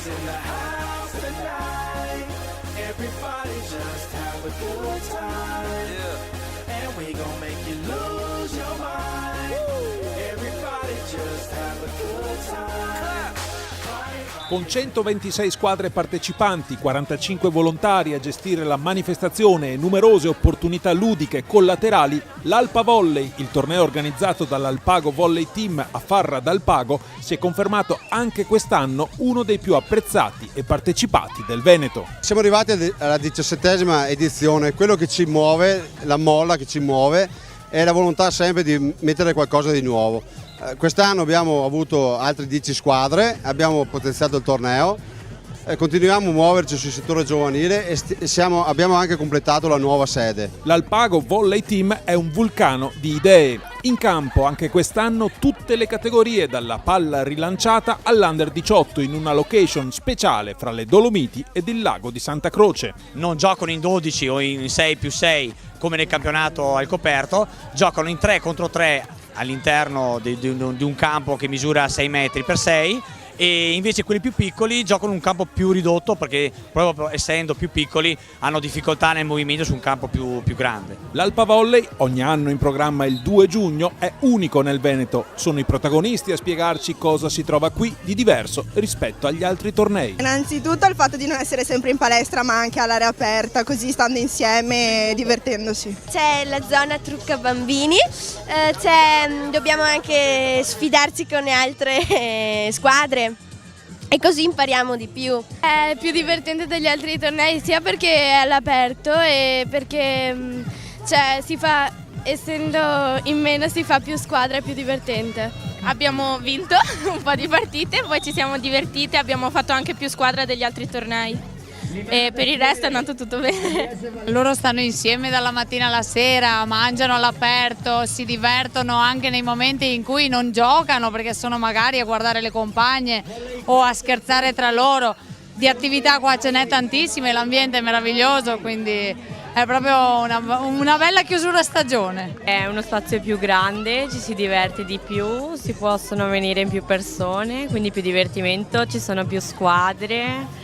is in the house tonight. Everybody just have a good time. And we gon' make you lose your mind. Everybody just have a good time. Con 126 squadre partecipanti, 45 volontari a gestire la manifestazione e numerose opportunità ludiche collaterali, l'Alpa Volley, il torneo organizzato dall'Alpago Volley Team a Farra d'Alpago, si è confermato anche quest'anno uno dei più apprezzati e partecipati del Veneto. Siamo arrivati alla 17ª edizione, quello che ci muove, la molla che ci muove, è la volontà sempre di mettere qualcosa di nuovo. Quest'anno abbiamo avuto altre 10 squadre, abbiamo potenziato il torneo, continuiamo a muoverci sul settore giovanile e abbiamo anche completato la nuova sede. L'Alpago Volley Team è un vulcano di idee. In campo anche quest'anno tutte le categorie, dalla palla rilanciata all'Under 18, in una location speciale fra le Dolomiti ed il lago di Santa Croce. Non giocano in 12 o in 6+6 come nel campionato al coperto, giocano in 3 contro 3 all'interno di un campo che misura 6 metri per 6, e invece quelli più piccoli giocano in un campo più ridotto perché proprio essendo più piccoli hanno difficoltà nel movimento su un campo più grande. L'Alpa Volley, ogni anno in programma il 2 giugno, è unico nel Veneto. Sono i protagonisti a spiegarci cosa si trova qui di diverso rispetto agli altri tornei. Innanzitutto il fatto di non essere sempre in palestra ma anche all'aria aperta, così stando insieme e divertendosi. C'è la zona trucca bambini, dobbiamo anche sfidarci con le altre squadre. E così impariamo di più. È più divertente degli altri tornei sia perché è all'aperto e perché essendo in meno si fa più squadra, è più divertente. Abbiamo vinto un po' di partite, poi ci siamo divertite, abbiamo fatto anche più squadra degli altri tornei. E per il resto è andato tutto bene. Loro stanno insieme dalla mattina alla sera, mangiano all'aperto, si divertono anche nei momenti in cui non giocano perché sono magari a guardare le compagne o a scherzare tra loro. Di attività qua ce n'è tantissime, l'ambiente è meraviglioso, quindi è proprio una bella chiusura stagione. È uno spazio più grande, ci si diverte di più, si possono venire in più persone, quindi più divertimento, ci sono più squadre.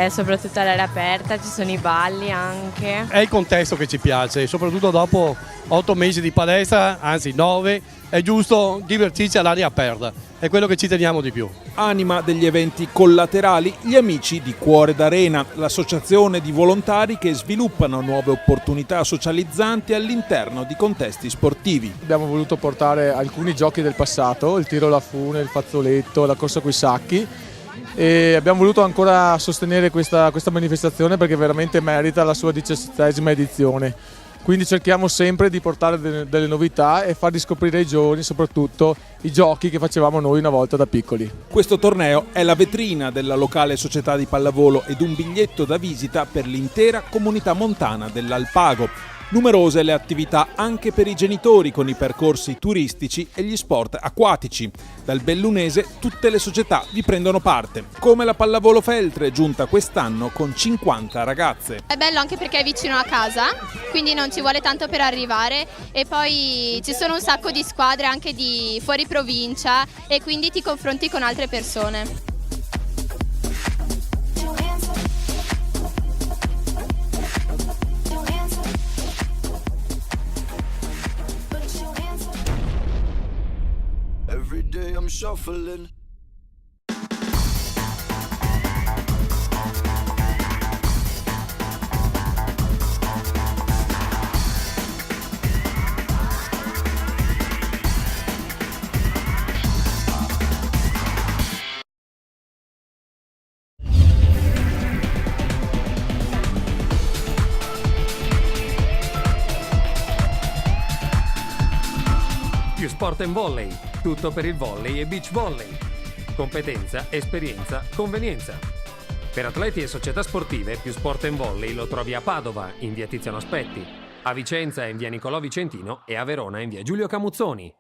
Soprattutto all'aria aperta, ci sono i balli anche. È il contesto che ci piace, soprattutto dopo 8 mesi di palestra, anzi 9, è giusto divertirci all'aria aperta, è quello che ci teniamo di più. Anima degli eventi collaterali, gli amici di Cuore d'Arena, l'associazione di volontari che sviluppano nuove opportunità socializzanti all'interno di contesti sportivi. Abbiamo voluto portare alcuni giochi del passato, il tiro alla fune, il fazzoletto, la corsa coi sacchi, e abbiamo voluto ancora sostenere questa manifestazione perché veramente merita la sua 17ª edizione. Quindi cerchiamo sempre di portare delle novità e far riscoprire ai giovani soprattutto i giochi che facevamo noi una volta da piccoli. Questo torneo è la vetrina della locale società di pallavolo ed un biglietto da visita per l'intera comunità montana dell'Alpago. Numerose le attività anche per i genitori con i percorsi turistici e gli sport acquatici. Dal Bellunese tutte le società vi prendono parte, come la Pallavolo Feltre, giunta quest'anno con 50 ragazze. È bello anche perché è vicino a casa, quindi non ci vuole tanto per arrivare, e poi ci sono un sacco di squadre anche di fuori provincia e quindi ti confronti con altre persone. Every day I'm shuffling. Più Sport and Volley, tutto per il volley e beach volley. Competenza, esperienza, convenienza. Per atleti e società sportive, Più Sport and Volley lo trovi a Padova, in via Tiziano Aspetti, a Vicenza in via Nicolò Vicentino e a Verona in via Giulio Camuzzoni.